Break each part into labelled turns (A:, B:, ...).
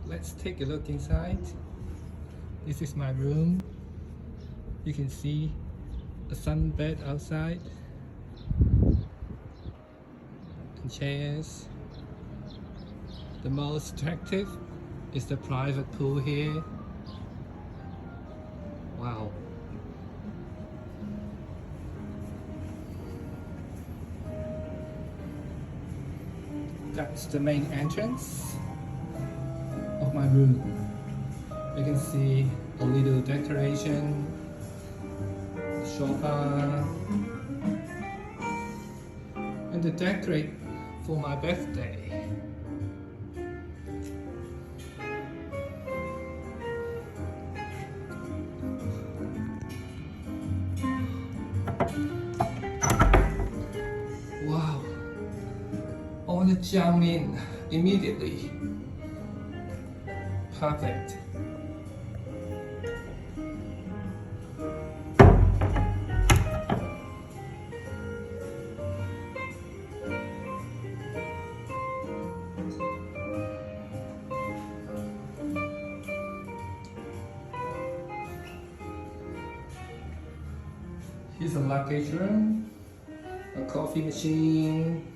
A: Let's take a look inside. This is my room. You can see a sunbed outside and chairs. The most attractive is the private pool here. Wow. That's the main entrance of my room. You can see a little decoration, sofa, and the decorate for my birthday. Wow, I want to jump in immediately. Perfect. Here's a luggage room, a coffee machine,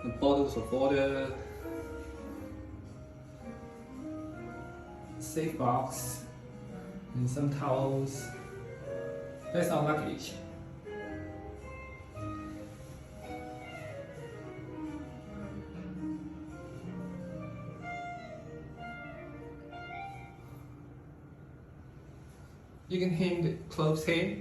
A: the bottles of water, safe box, and some towels. That's our luggage. You can hang the clothes here.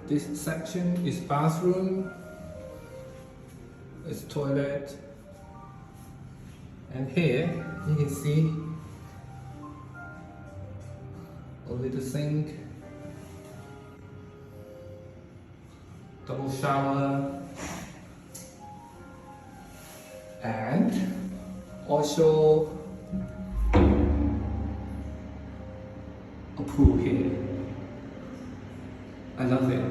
A: This section is bathroom, it's toilet, and here you can see a little sink, double shower, and also a pool here. I love it.